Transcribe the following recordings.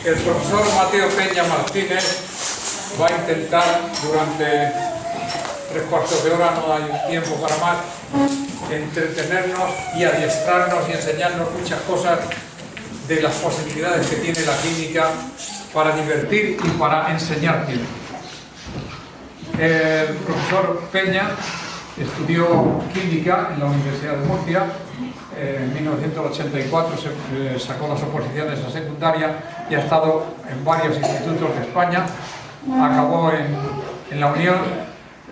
El profesor Mateo Peña Martínez va a intentar durante 3/4 de hora, no hay tiempo para más, entretenernos y adiestrarnos y enseñarnos muchas cosas de las posibilidades que tiene la química para divertir y para enseñar química. El profesor Peña estudió química en la Universidad de Murcia. En 1984 sacó las oposiciones a secundaria y ha estado en varios institutos de España. Acabó en la Unión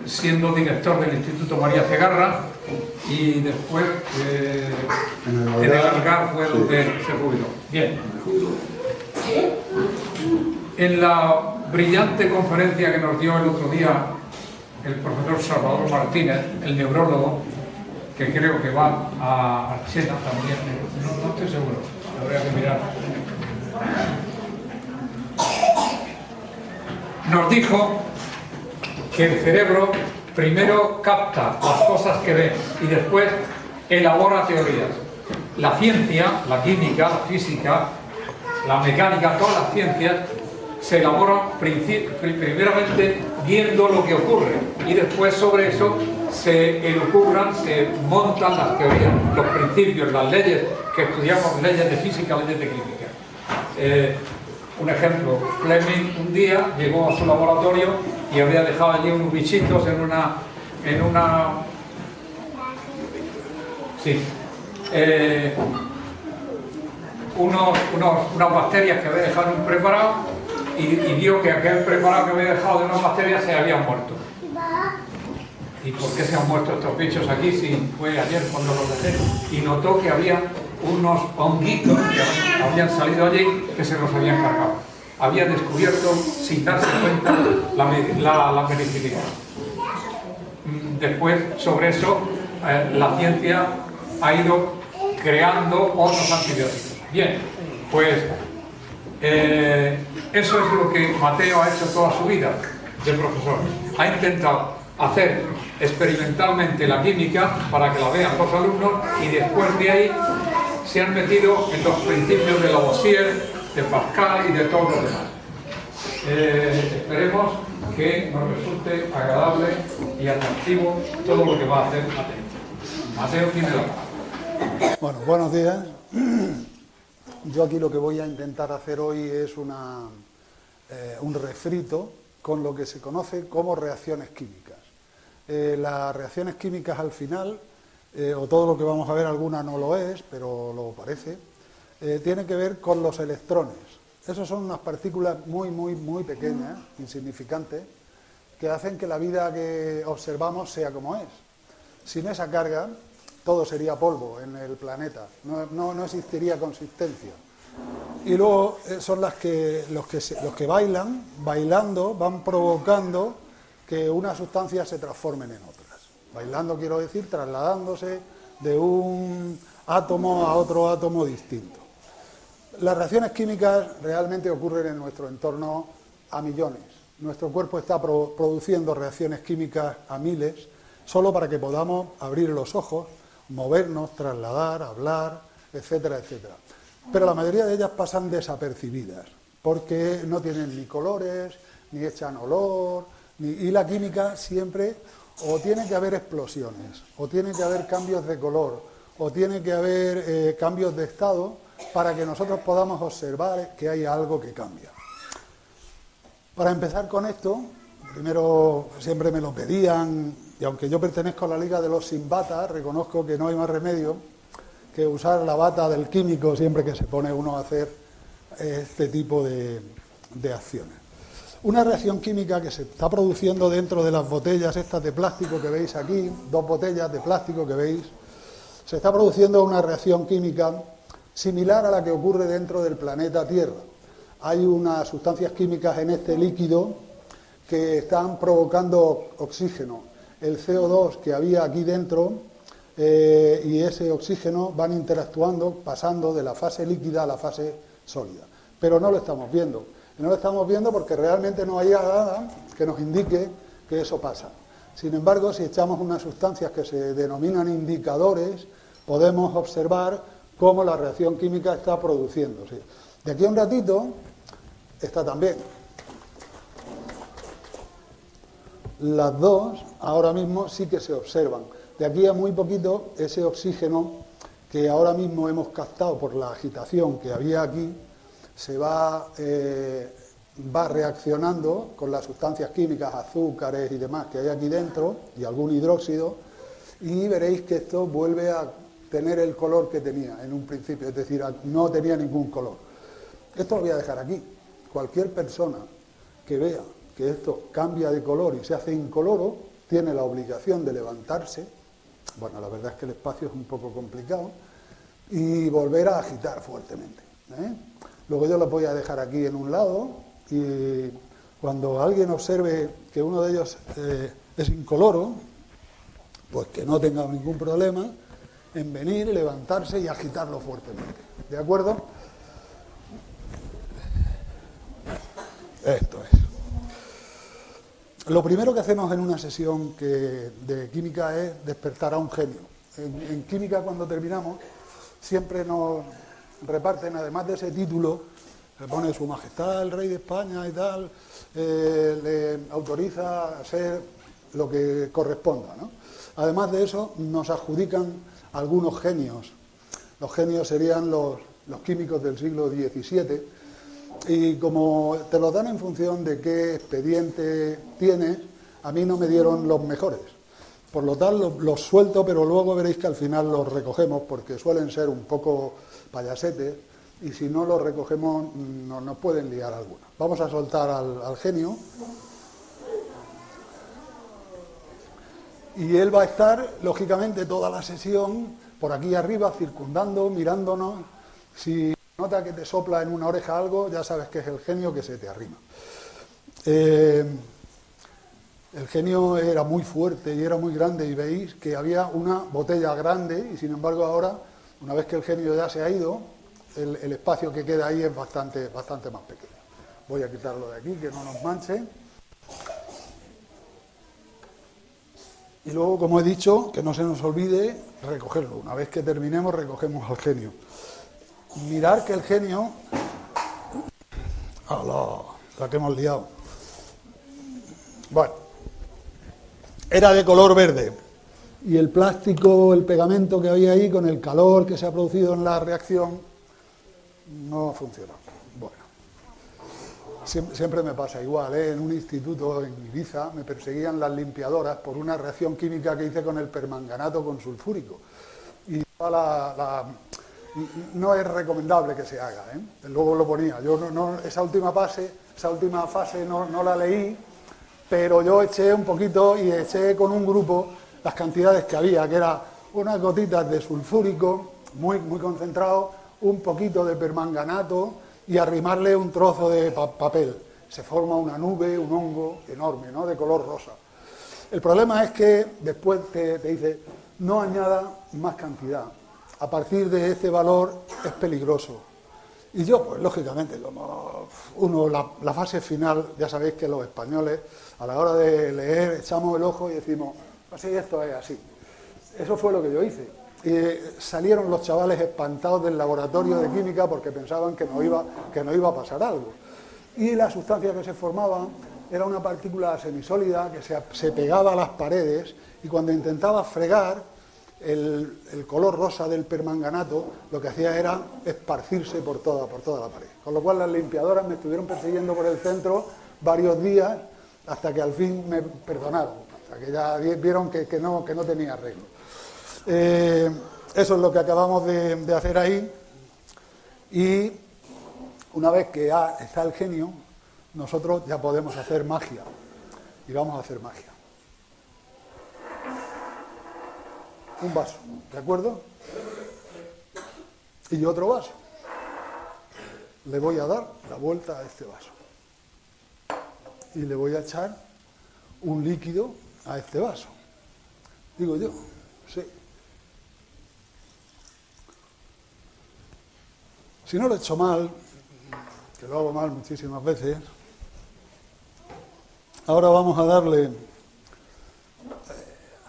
siendo director del Instituto María Cegarra y después en el Algar fue donde se jubiló. Bien. En la brillante conferencia que nos dio el otro día el profesor Salvador Martínez, el neurólogo, que creo que va a Archena también, no estoy seguro, habría que mirar. Nos dijo que el cerebro primero capta las cosas que ve y después elabora teorías. La ciencia, la química, la física, la mecánica, todas las ciencias se elaboran primeramente viendo lo que ocurre y después sobre eso se elucubran, se montan las teorías, los principios, las leyes que estudiamos, leyes de física, leyes de química. Un ejemplo, Fleming un día llegó a su laboratorio y había dejado allí unos bichitos en una unas bacterias que había dejado en un preparado y vio que aquel preparado que había dejado de unas bacterias se habían muerto. ¿Y por qué se han muerto estos bichos aquí si fue ayer cuando los dejé? Y notó que había unos honguitos que habían salido allí que se los habían cargado. Había descubierto, sin darse cuenta, la penicilina. Después, sobre eso, la ciencia ha ido creando otros antibióticos. Bien, pues eso es lo que Mateo ha hecho toda su vida de profesor. Ha intentado hacer experimentalmente la química para que la vean los alumnos y después de ahí se han metido en los principios de Lavoisier, de Pascal y de todos los demás. Esperemos que nos resulte agradable y atractivo todo lo que va a hacer Mateo. Mateo tiene la palabra. Bueno, buenos días. Yo aquí lo que voy a intentar hacer hoy es un refrito con lo que se conoce como reacciones químicas. Las reacciones químicas al final, o todo lo que vamos a ver, alguna no lo es, pero lo parece, tiene que ver con los electrones. Esos son unas partículas muy pequeñas, insignificantes, que hacen que la vida que observamos sea como es. Sin esa carga, todo sería polvo en el planeta, no existiría consistencia. Y luego son los que bailando, van provocando que unas sustancias se transformen en otras. Bailando quiero decir trasladándose de un átomo a otro átomo distinto. Las reacciones químicas realmente ocurren en nuestro entorno a millones. Nuestro cuerpo está produciendo reacciones químicas a miles, solo para que podamos abrir los ojos, movernos, trasladar, hablar, etcétera, etcétera. Pero la mayoría de ellas pasan desapercibidas, porque no tienen ni colores, ni echan olor, y la química siempre o tiene que haber explosiones, o tiene que haber cambios de color, o tiene que haber cambios de estado para que nosotros podamos observar que hay algo que cambia. Para empezar con esto, primero siempre me lo pedían, y aunque yo pertenezco a la Liga de los sin bata, reconozco que no hay más remedio que usar la bata del químico siempre que se pone uno a hacer este tipo de acciones. Una reacción química que se está produciendo dentro de las botellas estas de plástico que veis aquí, 2 botellas de plástico que veis, se está produciendo una reacción química similar a la que ocurre dentro del planeta Tierra. Hay unas sustancias químicas en este líquido que están provocando oxígeno. El CO2 que había aquí dentro y ese oxígeno van interactuando, pasando de la fase líquida a la fase sólida. Pero no lo estamos viendo. No lo estamos viendo porque realmente no hay nada que nos indique que eso pasa. Sin embargo, si echamos unas sustancias que se denominan indicadores, podemos observar cómo la reacción química está produciéndose. De aquí a un ratito esta también. Las dos ahora mismo sí que se observan. De aquí a muy poquito ese oxígeno que ahora mismo hemos captado por la agitación que había aquí se va reaccionando con las sustancias químicas, azúcares y demás que hay aquí dentro y algún hidróxido, y veréis que esto vuelve a tener el color que tenía en un principio, es decir, no tenía ningún color. Esto lo voy a dejar aquí. Cualquier persona que vea que esto cambia de color y se hace incoloro, tiene la obligación de levantarse, bueno, la verdad es que el espacio es un poco complicado, y volver a agitar fuertemente, ¿eh? Luego yo lo voy a dejar aquí en un lado, y cuando alguien observe que uno de ellos es incoloro, pues que no tenga ningún problema en venir, levantarse y agitarlo fuertemente. ¿De acuerdo? Esto es. Lo primero que hacemos en una sesión de química es despertar a un genio. En química, cuando terminamos, siempre nos reparten, además de ese título, le pone Su Majestad el Rey de España y tal, le autoriza a ser lo que corresponda, ¿no? Además de eso, nos adjudican algunos genios. Los genios serían los químicos del siglo XVII, y como te lo dan en función de qué expediente tienes, a mí no me dieron los mejores. Por lo tal, los suelto, pero luego veréis que al final los recogemos, porque suelen ser un poco payasetes, y si no los recogemos nos pueden liar algunos. Vamos a soltar al genio. Y él va a estar, lógicamente, toda la sesión por aquí arriba, circundando, mirándonos. Si nota que te sopla en una oreja algo, ya sabes que es el genio que se te arrima. El genio era muy fuerte y era muy grande, y veis que había una botella grande, y sin embargo ahora, una vez que el genio ya se ha ido, el espacio que queda ahí es bastante más pequeño. Voy a quitarlo de aquí, que no nos manche. Y luego, como he dicho, que no se nos olvide recogerlo. Una vez que terminemos, recogemos al genio. Mirar que el genio... ¡Hala! La que hemos liado. Bueno, era de color verde. Y el plástico, el pegamento que había ahí, con el calor que se ha producido en la reacción, no funcionó. Bueno, siempre me pasa igual, ¿eh? En un instituto en Ibiza me perseguían las limpiadoras por una reacción química que hice con el permanganato con sulfúrico. Y no es recomendable que se haga, ¿eh? Luego lo ponía. Yo esa última fase no la leí, pero yo eché un poquito, y eché con un grupo las cantidades que había, que era unas gotitas de sulfúrico muy concentrado, un poquito de permanganato, y arrimarle un trozo de papel. Se forma una nube, un hongo enorme, ¿no?, de color rosa. El problema es que después te dice, no añada más cantidad. A partir de este valor es peligroso. Y yo, pues lógicamente, como la fase final, ya sabéis que los españoles, a la hora de leer, echamos el ojo y decimos, pues sí, esto es así. Eso fue lo que yo hice. Y salieron los chavales espantados del laboratorio de química porque pensaban que no iba a pasar algo. Y la sustancia que se formaba era una partícula semisólida que se pegaba a las paredes, y cuando intentaba fregar, el color rosa del permanganato lo que hacía era esparcirse por toda la pared. Con lo cual las limpiadoras me estuvieron persiguiendo por el centro varios días, hasta que al fin me perdonaron, hasta que ya vieron que no tenía arreglo. Eso es lo que acabamos de hacer ahí, y una vez que ya está el genio, nosotros ya podemos hacer magia, y vamos a hacer magia. Un vaso, ¿de acuerdo? Y otro vaso. Le voy a dar la vuelta a este vaso. Y le voy a echar un líquido a este vaso. Digo yo, sí. Si no lo he hecho mal, que lo hago mal muchísimas veces, ahora vamos a darle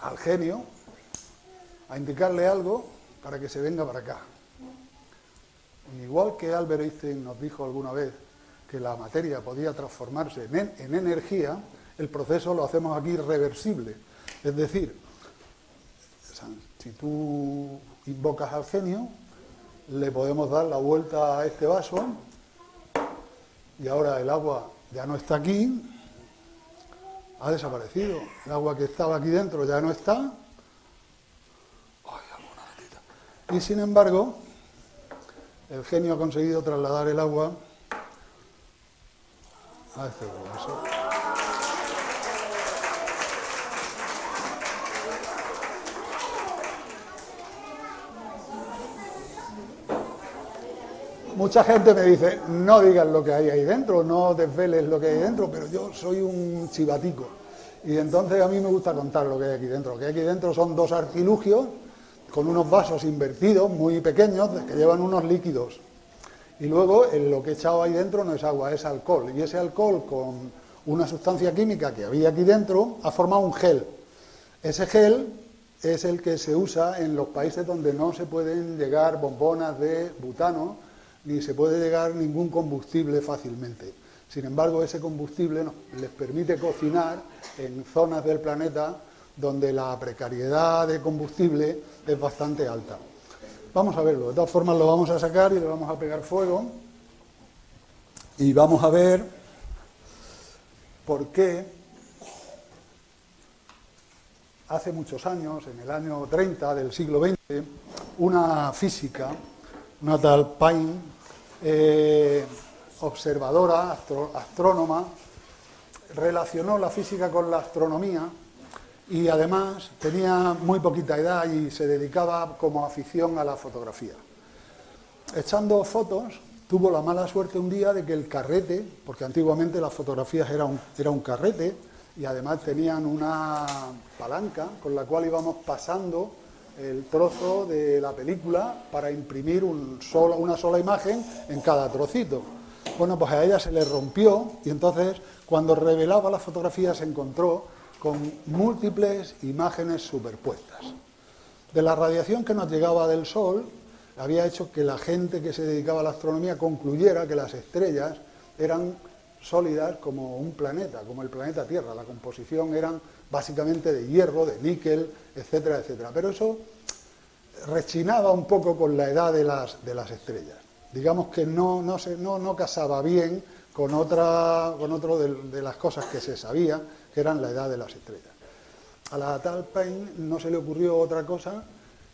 al genio, a indicarle algo para que se venga para acá. Igual que Albert Einstein nos dijo alguna vez que la materia podía transformarse en energía, el proceso lo hacemos aquí reversible. Es decir, si tú invocas al genio, le podemos dar la vuelta a este vaso y ahora el agua ya no está aquí, ha desaparecido. El agua que estaba aquí dentro ya no está. Y sin embargo, el genio ha conseguido trasladar el agua a este vaso. Mucha gente me dice, no digas lo que hay ahí dentro, no desveles lo que hay dentro, pero yo soy un chivatico. Y entonces a mí me gusta contar lo que hay aquí dentro. Lo que hay aquí dentro son dos artilugios con unos vasos invertidos muy pequeños que llevan unos líquidos. Y luego lo que he echado ahí dentro no es agua, es alcohol. Y ese alcohol con una sustancia química que había aquí dentro ha formado un gel. Ese gel es el que se usa en los países donde no se pueden llegar bombonas de butano ni se puede llegar ningún combustible fácilmente. Sin embargo, ese combustible les permite cocinar en zonas del planeta donde la precariedad de combustible es bastante alta. Vamos a verlo, de todas formas lo vamos a sacar y le vamos a pegar fuego y vamos a ver por qué hace muchos años, en el año 30 del siglo XX, una física, una tal Payne, observadora, astrónoma, relacionó la física con la astronomía y además tenía muy poquita edad y se dedicaba como afición a la fotografía. Echando fotos, tuvo la mala suerte un día de que el carrete, porque antiguamente las fotografías era un carrete y además tenían una palanca con la cual íbamos pasando el trozo de la película para imprimir una sola imagen en cada trocito. Bueno, pues a ella se le rompió y entonces cuando revelaba la fotografía se encontró con múltiples imágenes superpuestas. De la radiación que nos llegaba del Sol había hecho que la gente que se dedicaba a la astronomía concluyera que las estrellas eran sólidas como un planeta, como el planeta Tierra. La composición eran básicamente de hierro, de níquel, etcétera, etcétera. Pero eso rechinaba un poco con la edad de las estrellas. Digamos que no casaba bien con otro de las cosas que se sabía, que eran la edad de las estrellas. A la tal Payne no se le ocurrió otra cosa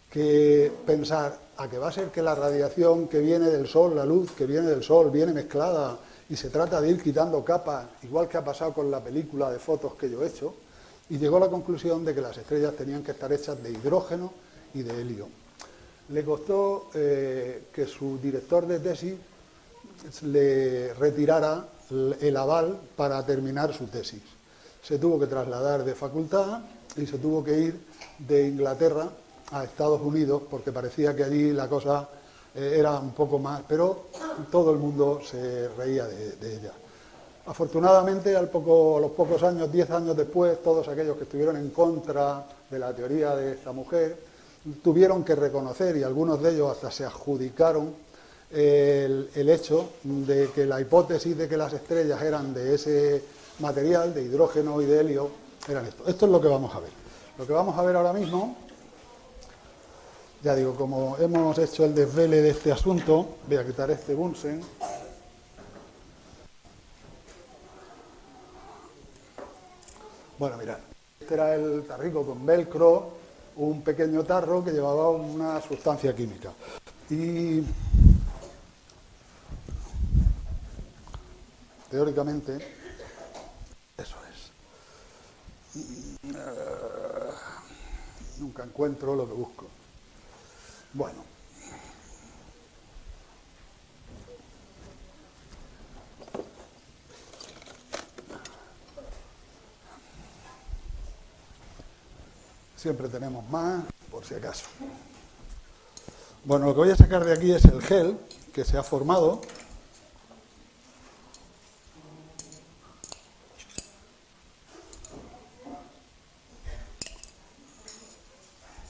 que pensar a que va a ser que la radiación que viene del Sol, la luz que viene del Sol, viene mezclada y se trata de ir quitando capas, igual que ha pasado con la película de fotos que yo he hecho, y llegó a la conclusión de que las estrellas tenían que estar hechas de hidrógeno y de helio. Le costó que su director de tesis le retirara el aval para terminar su tesis. Se tuvo que trasladar de facultad y se tuvo que ir de Inglaterra a Estados Unidos porque parecía que allí la cosa era un poco más, pero todo el mundo se reía de ella. Afortunadamente, a los pocos años, 10 años después, todos aquellos que estuvieron en contra de la teoría de esta mujer tuvieron que reconocer, y algunos de ellos hasta se adjudicaron, el hecho de que la hipótesis de que las estrellas eran de ese material, de hidrógeno y de helio, eran esto. Esto es lo que vamos a ver. Lo que vamos a ver ahora mismo, ya digo, como hemos hecho el desvele de este asunto, voy a quitar este Bunsen. Bueno, mirad, este era el tarrico con velcro, un pequeño tarro que llevaba una sustancia química. Y teóricamente, eso es. Nunca encuentro lo que busco. Bueno. Siempre tenemos más, por si acaso. Bueno, lo que voy a sacar de aquí es el gel que se ha formado.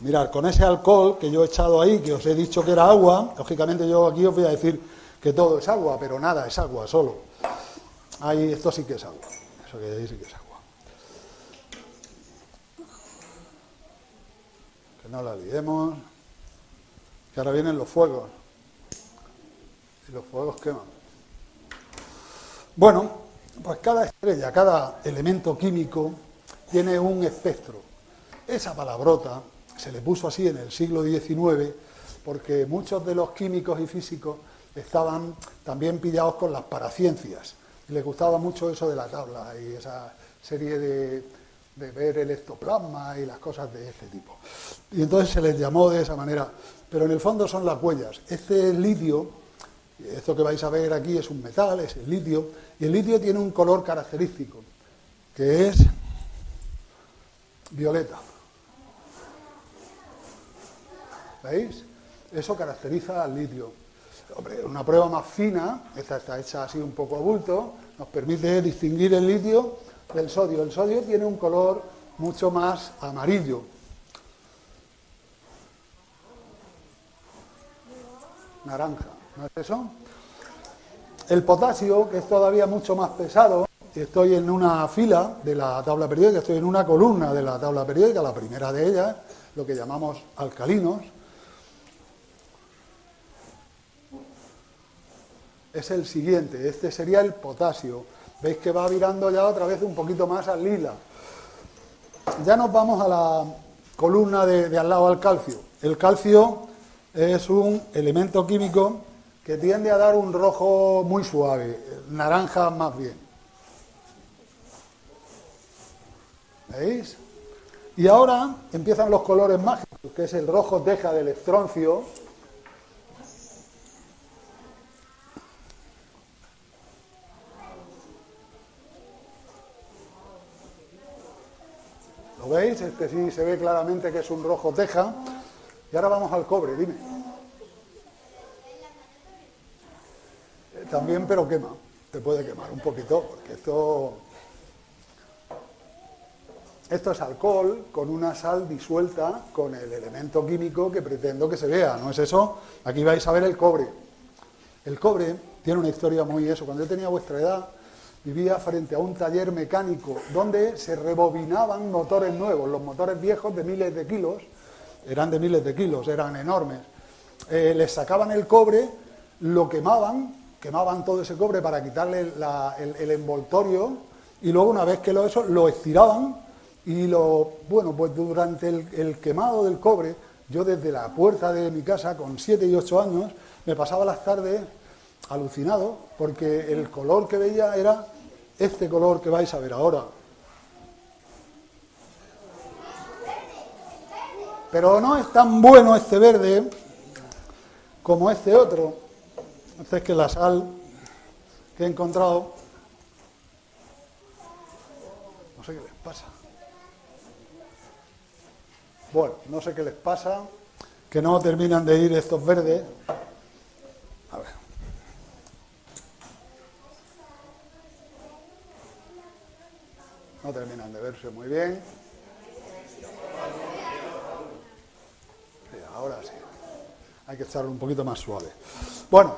Mirad, con ese alcohol que yo he echado ahí, que os he dicho que era agua, lógicamente yo aquí os voy a decir que todo es agua, pero nada es agua solo. Ahí, esto sí que es agua. Eso que ahí sí que es agua. Que no la liemos. Que ahora vienen los fuegos. Y los fuegos queman. Bueno, pues cada estrella, cada elemento químico tiene un espectro. Esa palabrota se le puso así en el siglo XIX porque muchos de los químicos y físicos estaban también pillados con las paraciencias. Y les gustaba mucho eso de la tabla y esa serie de ver el ectoplasma y las cosas de este tipo. Y entonces se les llamó de esa manera. Pero en el fondo son las huellas. Este es litio, esto que vais a ver aquí es un metal, es el litio, y el litio tiene un color característico, que es violeta. ¿Veis? Eso caracteriza al litio. Hombre, una prueba más fina, esta está hecha así un poco a bulto, nos permite distinguir el litio del sodio. El sodio tiene un color mucho más amarillo. Naranja, ¿no es eso? El potasio, que es todavía mucho más pesado, estoy en una fila de la tabla periódica, estoy en una columna de la tabla periódica, la primera de ellas, lo que llamamos alcalinos, es el siguiente, este sería el potasio. Veis que va virando ya otra vez un poquito más al lila. Ya nos vamos a la columna de al lado al calcio. El calcio es un elemento químico que tiende a dar un rojo muy suave, naranja más bien. ¿Veis? Y ahora empiezan los colores mágicos, que es el rojo teja del estroncio. ¿Lo veis? Este sí se ve claramente que es un rojo teja. Y ahora vamos al cobre, dime. También, pero quema. Te puede quemar un poquito, porque esto es alcohol con una sal disuelta con el elemento químico que pretendo que se vea, ¿no es eso? Aquí vais a ver el cobre. El cobre tiene una historia muy eso. Cuando yo tenía vuestra edad, vivía frente a un taller mecánico donde se rebobinaban motores nuevos. Los motores viejos de miles de kilos, eran de miles de kilos, eran enormes. Les sacaban el cobre, lo quemaban todo ese cobre para quitarle el envoltorio y luego una vez que lo estiraban y pues durante el quemado del cobre, yo desde la puerta de mi casa con 7 y 8 años me pasaba las tardes alucinado porque el color que veía era este color que vais a ver ahora. Pero no es tan bueno este verde como este otro. Este es que la sal que he encontrado, no sé qué les pasa. Bueno, no sé qué les pasa, que no terminan de ir estos verdes. A ver. No terminan de verse muy bien. Sí, ahora sí. Hay que echarlo un poquito más suave. Bueno,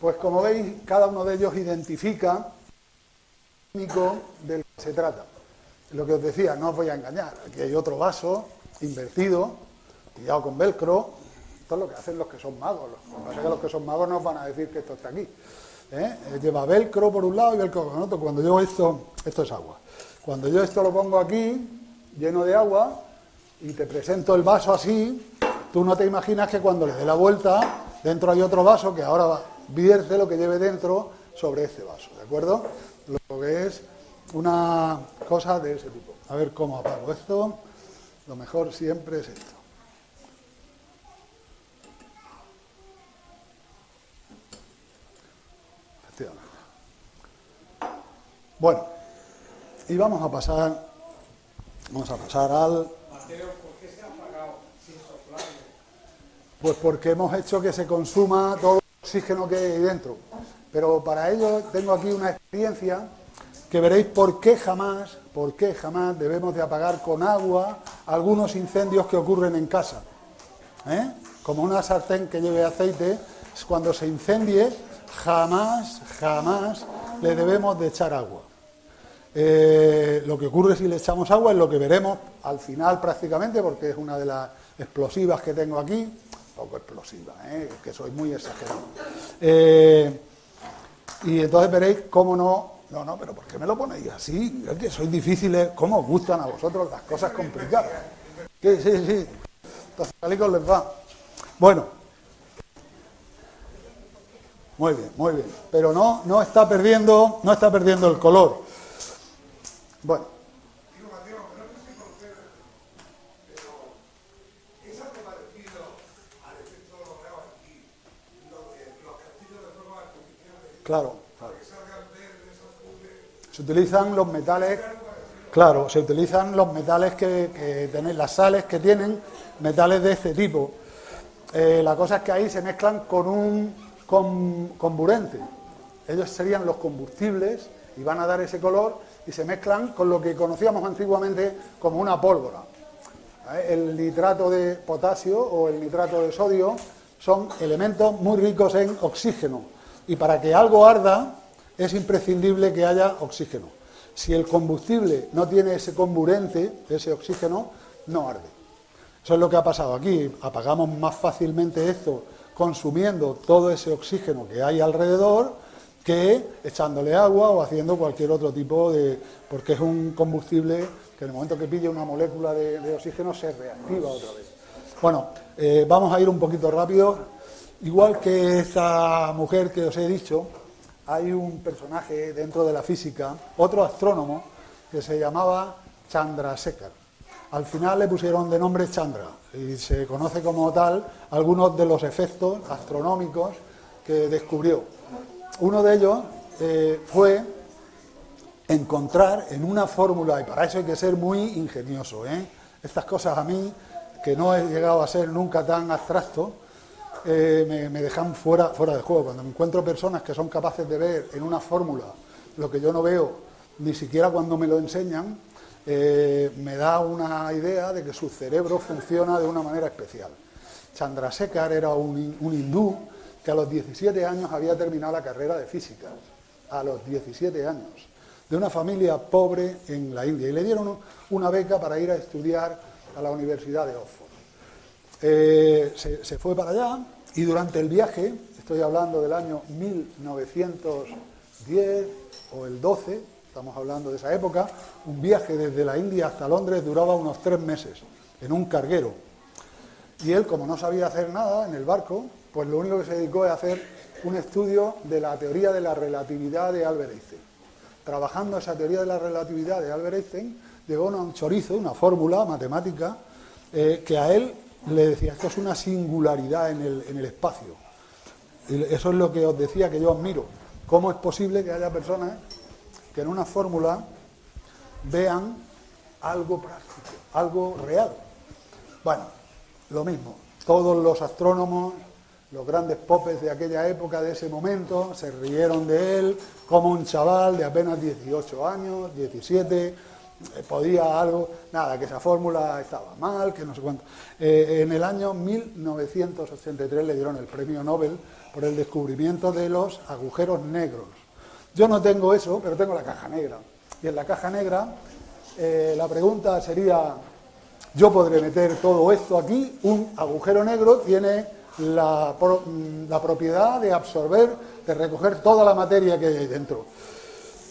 pues como veis, cada uno de ellos identifica el químico del que se trata. Lo que os decía, no os voy a engañar. Aquí hay otro vaso invertido, pillado con velcro. Esto es lo que hacen los que son magos. Lo que pasa es que los que son magos nos van a decir que esto está aquí. Lleva velcro por un lado y velcro por el otro. Cuando yo esto es agua. Cuando yo esto lo pongo aquí, lleno de agua, y te presento el vaso así, tú no te imaginas que cuando le dé la vuelta, dentro hay otro vaso que ahora vierte lo que lleve dentro sobre este vaso, ¿de acuerdo? Lo que es una cosa de ese tipo. A ver cómo apago esto. Lo mejor siempre es esto. Efectivamente. Bueno, y vamos a pasar al... Mateo, ¿por qué se ha apagado sin soplarlo? Pues porque hemos hecho que se consuma todo el oxígeno que hay ahí dentro. Pero para ello tengo aquí una experiencia que veréis por qué jamás debemos de apagar con agua algunos incendios que ocurren en casa. Como una sartén que lleve aceite, cuando se incendie, jamás le debemos de echar agua. Lo que ocurre si le echamos agua es lo que veremos al final prácticamente, porque es una de las explosivas que tengo aquí, un poco explosiva, que soy muy exagerado. Y entonces veréis cómo no, pero ¿por qué me lo ponéis así? Es que sois difíciles, ¿cómo os gustan a vosotros las cosas complicadas? Sí, los calicos les va. Bueno, muy bien, pero no está perdiendo el color. Bueno. Claro. Se utilizan los metales, que tienen, las sales que tienen metales de este tipo. La cosa es que ahí se mezclan con un comburente. Ellos serían los combustibles y van a dar ese color y se mezclan con lo que conocíamos antiguamente como una pólvora. El nitrato de potasio o el nitrato de sodio son elementos muy ricos en oxígeno y para que algo arda es imprescindible que haya oxígeno. Si el combustible no tiene ese comburente, ese oxígeno, no arde. Eso es lo que ha pasado aquí. Apagamos más fácilmente esto consumiendo todo ese oxígeno que hay alrededor que echándole agua o haciendo cualquier otro tipo de... porque es un combustible que en el momento que pilla una molécula de oxígeno se reactiva otra vez. Bueno, vamos a ir un poquito rápido. Igual que esta mujer que os he dicho, hay un personaje dentro de la física, otro astrónomo, que se llamaba Chandrasekhar. Al final le pusieron de nombre Chandra y se conoce como tal algunos de los efectos astronómicos que descubrió. Uno de ellos fue encontrar en una fórmula, y para eso hay que ser muy ingenioso, estas cosas a mí, que no he llegado a ser nunca tan abstracto, me dejan fuera de juego. Cuando encuentro personas que son capaces de ver en una fórmula lo que yo no veo, ni siquiera cuando me lo enseñan, me da una idea de que su cerebro funciona de una manera especial. Chandrasekhar era un hindú que a los 17 años había terminado la carrera de física, a los 17 años, de una familia pobre en la India, y le dieron una beca para ir a estudiar a la Universidad de Oxford. Se fue para allá y durante el viaje, estoy hablando del año 1910 o el 12, estamos hablando de esa época, un viaje desde la India hasta Londres duraba unos 3 meses en un carguero. Y él, como no sabía hacer nada en el barco, pues lo único que se dedicó es a hacer un estudio de la teoría de la relatividad de Albert Einstein. Trabajando esa teoría de la relatividad de Albert Einstein, llegó a un chorizo, una fórmula matemática, que a él le decía, esto es una singularidad en el espacio. Y eso es lo que os decía que yo admiro. ¿Cómo es posible que haya personas que en una fórmula vean algo práctico, algo real? Bueno, lo mismo. Todos los astrónomos, los grandes popes de aquella época, de ese momento, se rieron de él como un chaval de apenas 18 años, 17, podía algo, nada, que esa fórmula estaba mal, que no sé cuánto. En el año 1983 le dieron el premio Nobel por el descubrimiento de los agujeros negros. Yo no tengo eso, pero tengo la caja negra. Y en la caja negra la pregunta sería, yo podré meter todo esto aquí, un agujero negro tiene la propiedad de absorber, de recoger toda la materia que hay ahí dentro.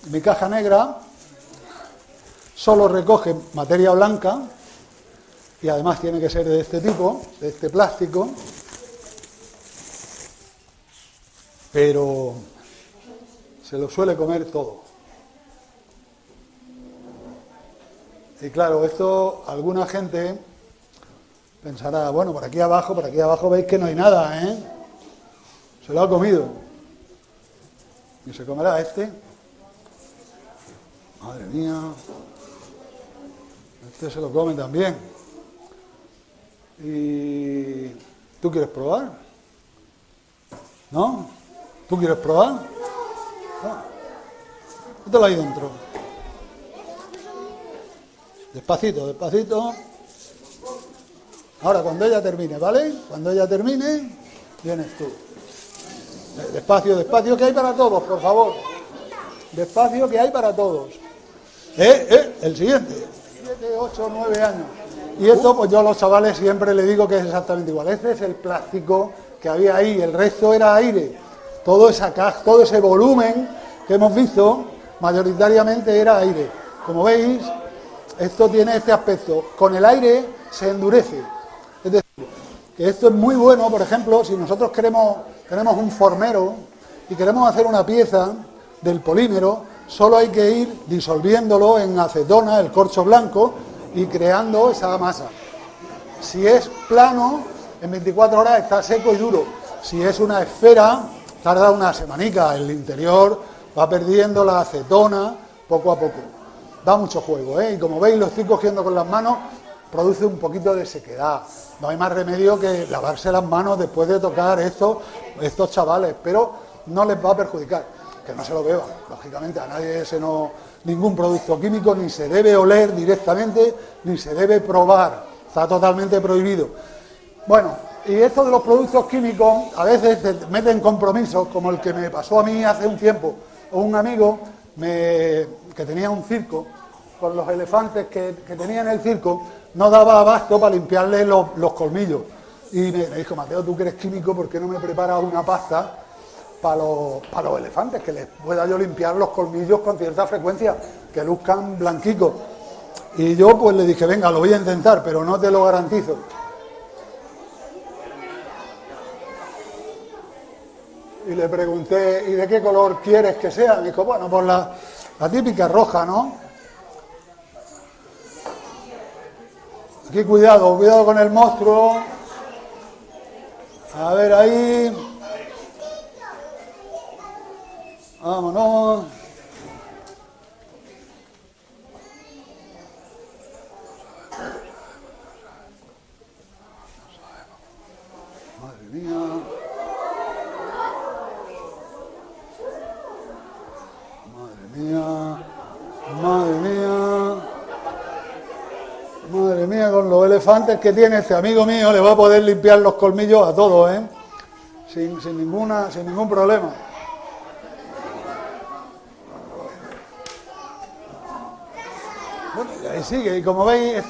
Mi caja negra solo recoge materia blanca y además tiene que ser de este tipo, de este plástico, pero se lo suele comer todo. Y claro, esto alguna gente pensará, bueno, por aquí abajo veis que no hay nada, ¿eh? Se lo ha comido. ¿Y se comerá este? Madre mía. Este se lo come también. ¿Y tú quieres probar? ¿No? ¿Tú quieres probar? No. Mételo ahí dentro. Despacito, despacito. Ahora, cuando ella termine, ¿vale? Cuando ella termine, vienes tú. Despacio, despacio, que hay para todos, por favor. de espacio que hay para todos. El siguiente, 7, 8, 9 años. Y esto, pues yo a los chavales siempre les digo que es exactamente igual. Este es el plástico que había ahí, el resto era aire. Todo esa caja, todo ese volumen que hemos visto, mayoritariamente era aire. Como veis, esto tiene este aspecto. Con el aire se endurece. Es decir, que esto es muy bueno, por ejemplo, si nosotros tenemos un formero y queremos hacer una pieza del polímero, solo hay que ir disolviéndolo en acetona, el corcho blanco, y creando esa masa. Si es plano, en 24 horas está seco y duro. Si es una esfera, tarda una semanica. El interior va perdiendo la acetona poco a poco. Da mucho juego, ¿eh? Y como veis, lo estoy cogiendo con las manos, produce un poquito de sequedad. No hay más remedio que lavarse las manos después de tocar estos chavales, pero no les va a perjudicar. Que no se lo beban, lógicamente, a nadie ningún producto químico ni se debe oler directamente, ni se debe probar, está totalmente prohibido. Bueno, y esto de los productos químicos, a veces te meten compromisos, como el que me pasó a mí hace un tiempo, o un amigo que tenía un circo, con los elefantes que tenía en el circo, no daba abasto para limpiarle los colmillos. Y me dijo, Mateo, tú que eres químico, ¿por qué no me preparas una pasta para los elefantes, que les pueda yo limpiar los colmillos con cierta frecuencia, que luzcan blanquicos? Y yo pues le dije, venga, lo voy a intentar, pero no te lo garantizo. Y le pregunté, ¿y de qué color quieres que sea? Me dijo, bueno, pues la típica roja, ¿no? Aquí cuidado con el monstruo. A ver ahí. Vámonos. Madre mía. Madre mía. Madre mía. Madre mía, con los elefantes que tiene este amigo mío, le va a poder limpiar los colmillos a todos, ¿eh? Sin ningún problema. Bueno, y ahí sigue, y como veis,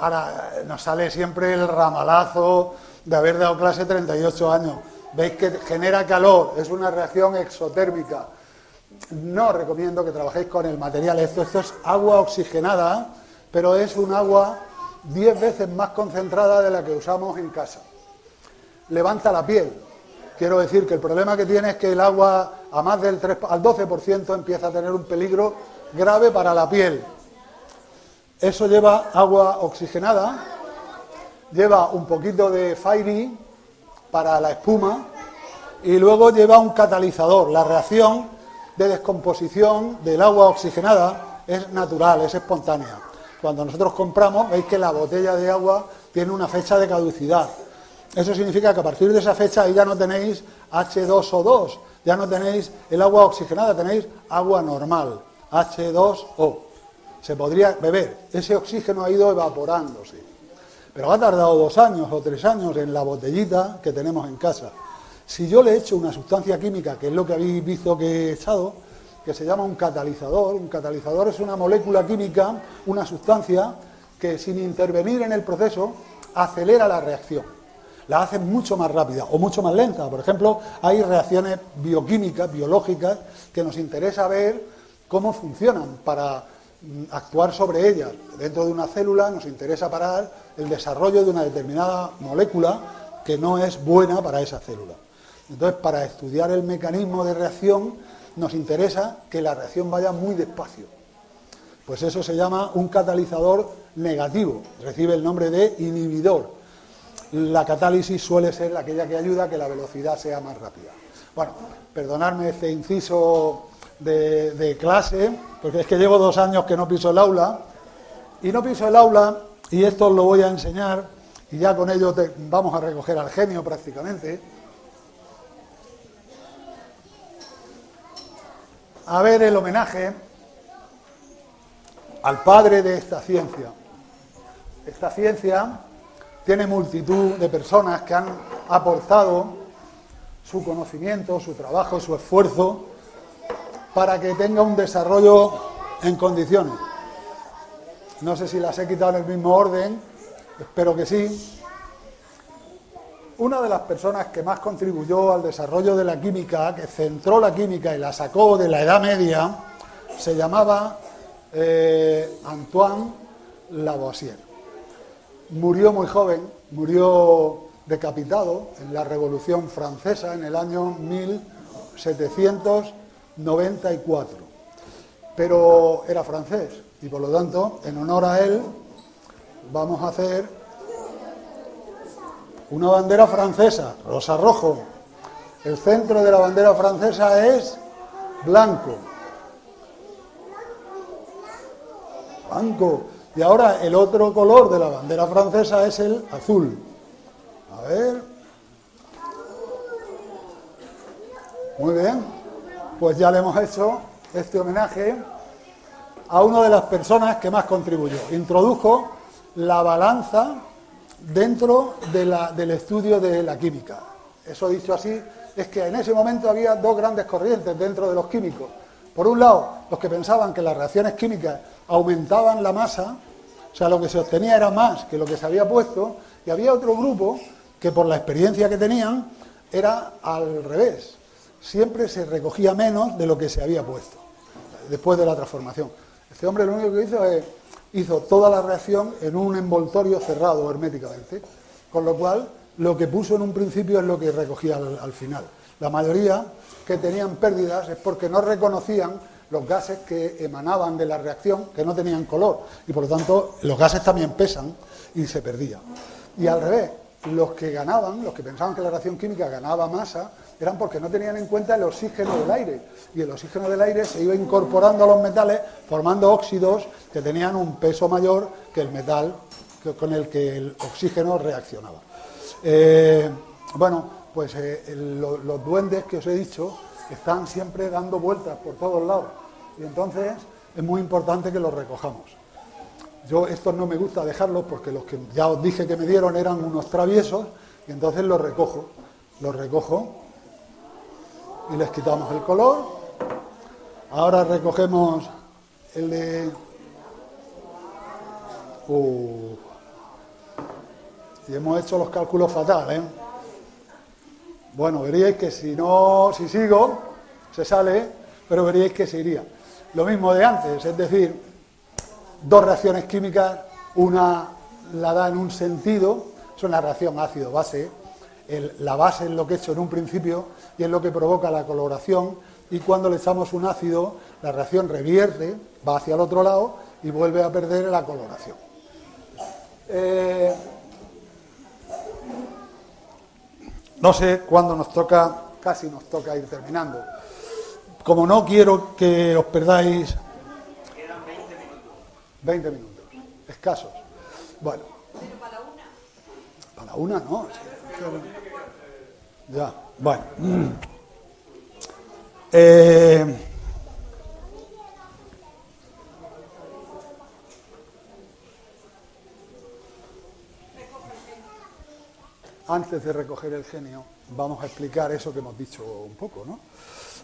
ahora nos sale siempre el ramalazo de haber dado clase 38 años. Veis que genera calor, es una reacción exotérmica. No recomiendo que trabajéis con el material. Esto es agua oxigenada, pero es un agua 10 veces más concentrada de la que usamos en casa. Levanta la piel. Quiero decir que el problema que tiene es que el agua al 12% empieza a tener un peligro grave para la piel. Eso lleva agua oxigenada, lleva un poquito de Fairy para la espuma y luego lleva un catalizador. La reacción de descomposición del agua oxigenada es natural, es espontánea. Cuando nosotros compramos, veis que la botella de agua tiene una fecha de caducidad. Eso significa que a partir de esa fecha ahí ya no tenéis H2O2, ya no tenéis el agua oxigenada, tenéis agua normal, H2O. Se podría beber, ese oxígeno ha ido evaporándose. Pero ha tardado 2 años o 3 años en la botellita que tenemos en casa. Si yo le echo una sustancia química, que es lo que habéis visto que he echado, que se llama un catalizador es una molécula química, una sustancia que sin intervenir en el proceso acelera la reacción. La hace mucho más rápida o mucho más lenta. Por ejemplo, hay reacciones bioquímicas, biológicas, que nos interesa ver cómo funcionan para actuar sobre ellas. Dentro de una célula nos interesa parar el desarrollo de una determinada molécula que no es buena para esa célula. Entonces, para estudiar el mecanismo de reacción, nos interesa que la reacción vaya muy despacio. Pues eso se llama un catalizador negativo, recibe el nombre de inhibidor. La catálisis suele ser aquella que ayuda a que la velocidad sea más rápida. Bueno, perdonadme este inciso de clase, porque es que llevo 2 años que no piso el aula, y esto os lo voy a enseñar, y ya con ello vamos a recoger al genio prácticamente. A ver el homenaje al padre de esta ciencia. Esta ciencia tiene multitud de personas que han aportado su conocimiento, su trabajo, su esfuerzo para que tenga un desarrollo en condiciones. No sé si las he quitado en el mismo orden, espero que sí. Una de las personas que más contribuyó al desarrollo de la química, que centró la química y la sacó de la Edad Media, se llamaba Antoine Lavoisier. Murió muy joven, murió decapitado en la Revolución Francesa en el año 1794. Pero era francés y por lo tanto, en honor a él, vamos a hacer una bandera francesa, rosa-rojo. El centro de la bandera francesa es blanco. Blanco. Y ahora el otro color de la bandera francesa es el azul. A ver. Muy bien. Pues ya le hemos hecho este homenaje a una de las personas que más contribuyó. Introdujo la balanza dentro del estudio de la química. Eso dicho así, es que en ese momento había dos grandes corrientes dentro de los químicos. Por un lado, los que pensaban que las reacciones químicas aumentaban la masa, o sea, lo que se obtenía era más que lo que se había puesto, y había otro grupo que por la experiencia que tenían era al revés. Siempre se recogía menos de lo que se había puesto, después de la transformación. Este hombre lo único que hizo toda la reacción en un envoltorio cerrado herméticamente, con lo cual lo que puso en un principio es lo que recogía al final. La mayoría que tenían pérdidas es porque no reconocían los gases que emanaban de la reacción, que no tenían color, y por lo tanto los gases también pesan y se perdía. Y al revés, los que ganaban, los que pensaban que la reacción química ganaba masa, eran porque no tenían en cuenta el oxígeno del aire, y el oxígeno del aire se iba incorporando a los metales formando óxidos que tenían un peso mayor que el metal con el que el oxígeno reaccionaba. Los duendes que os he dicho están siempre dando vueltas por todos lados, y entonces es muy importante que los recojamos. Yo estos no me gusta dejarlos porque los que ya os dije que me dieron eran unos traviesos, y entonces los recojo y les quitamos el color. Ahora recogemos el de... Y hemos hecho los cálculos fatal, ¿eh? Bueno, veríais que si sigo, se sale, pero veríais que se iría. Lo mismo de antes, es decir, dos reacciones químicas, una la da en un sentido, es una reacción ácido-base, la base es lo que he hecho en un principio y es lo que provoca la coloración, y cuando le echamos un ácido, la reacción revierte, va hacia el otro lado y vuelve a perder la coloración. No sé cuándo nos toca, casi nos toca ir terminando. Como no quiero que os perdáis... Quedan 20 minutos. 20 minutos, escasos. Bueno. Pero para la una. Para la una, no. Ya, bueno. Antes de recoger el genio, vamos a explicar eso que hemos dicho un poco, ¿no?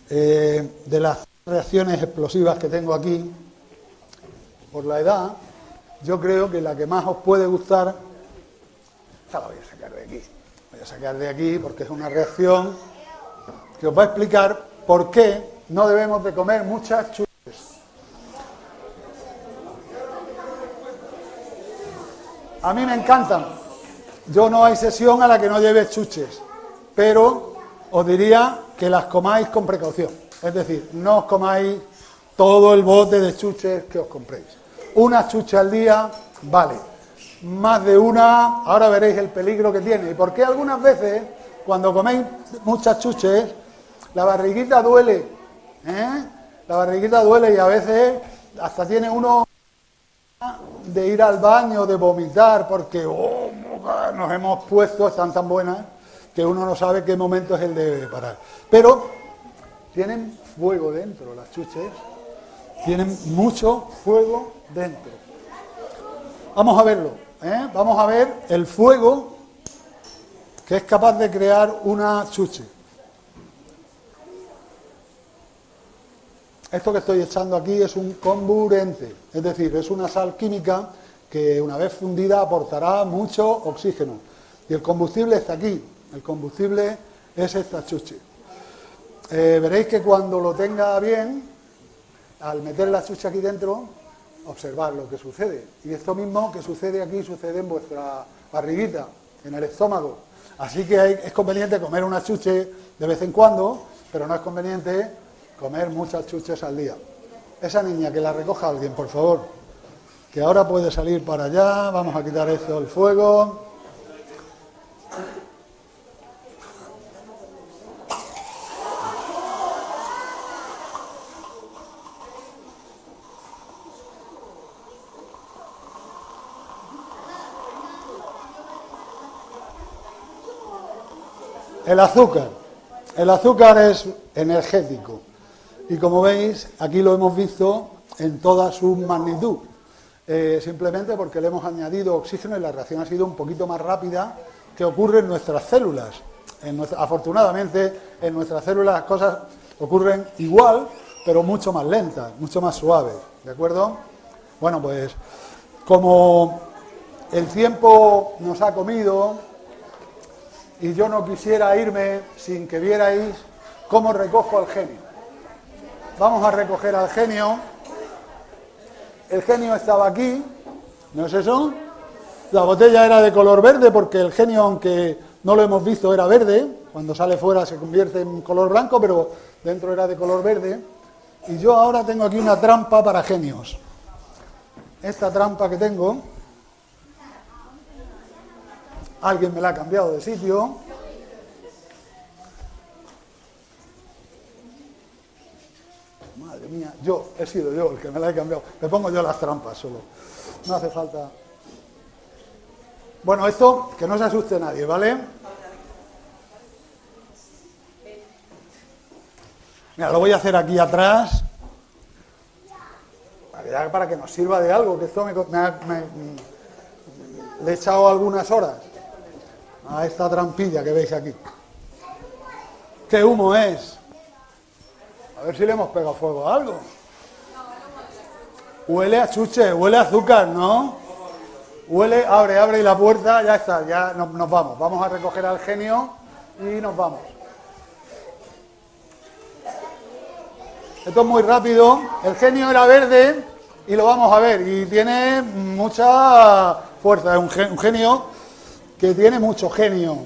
De las reacciones explosivas que tengo aquí, por la edad, yo creo que la que más os puede gustar, esta la voy a sacar de aquí. Voy a sacar de aquí porque es una reacción que os va a explicar por qué no debemos de comer muchas chuches. A mí me encantan. Yo no hay sesión a la que no lleve chuches, pero os diría que las comáis con precaución. Es decir, no os comáis todo el bote de chuches que os compréis. Una chuche al día, vale. Más de una, ahora veréis el peligro que tiene. ¿Y por qué algunas veces, cuando coméis muchas chuches, la barriguita duele? La barriguita duele y a veces hasta tiene uno de ir al baño, de vomitar, porque nos hemos puesto, están tan buenas, que uno no sabe qué momento es el de parar. Pero tienen fuego dentro, las chuches, tienen mucho fuego dentro. Vamos a verlo, vamos a ver el fuego que es capaz de crear una chuche. Esto que estoy echando aquí es un comburente, es decir, es una sal química que una vez fundida aportará mucho oxígeno. Y el combustible está aquí, el combustible es esta chuche. Veréis que cuando lo tenga bien, al meter la chuche aquí dentro, observad lo que sucede. Y esto mismo que sucede aquí, sucede en vuestra barriguita, en el estómago. Así que es conveniente comer una chuche de vez en cuando, pero no es conveniente comer muchas chuches al día. Esa niña, que la recoja alguien, por favor, que ahora puede salir para allá. Vamos a quitar esto del fuego. El azúcar es energético y como veis aquí lo hemos visto en toda su magnitud, simplemente porque le hemos añadido oxígeno y la reacción ha sido un poquito más rápida que ocurre en nuestras células. Afortunadamente en nuestras células las cosas ocurren igual, pero mucho más lentas, mucho más suaves, ¿de acuerdo? Bueno, pues como el tiempo nos ha comido, y yo no quisiera irme sin que vierais cómo recojo al genio. Vamos a recoger al genio. El genio estaba aquí, ¿no es eso? La botella era de color verde porque el genio, aunque no lo hemos visto, era verde. Cuando sale fuera se convierte en color blanco, pero dentro era de color verde. Y yo ahora tengo aquí una trampa para genios. Esta trampa que tengo, alguien me la ha cambiado de sitio. Madre mía, he sido yo el que me la he cambiado. Me pongo yo las trampas solo. No hace falta. Bueno, esto, que no se asuste nadie, ¿vale? Mira, lo voy a hacer aquí atrás. Para que nos sirva de algo, que esto le he echado algunas horas a esta trampilla que veis aquí. ¿Qué humo es? A ver si le hemos pegado fuego a algo. Huele a chuche, huele a azúcar, ¿no? Huele, abre la puerta, ya está, ya nos vamos. Vamos a recoger al genio y nos vamos. Esto es muy rápido. El genio era verde y lo vamos a ver. Y tiene mucha fuerza. Es un genio que tiene mucho genio.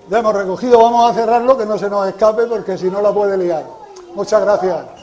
Ya hemos recogido, vamos a cerrarlo, que no se nos escape porque si no la puede liar. Muchas gracias.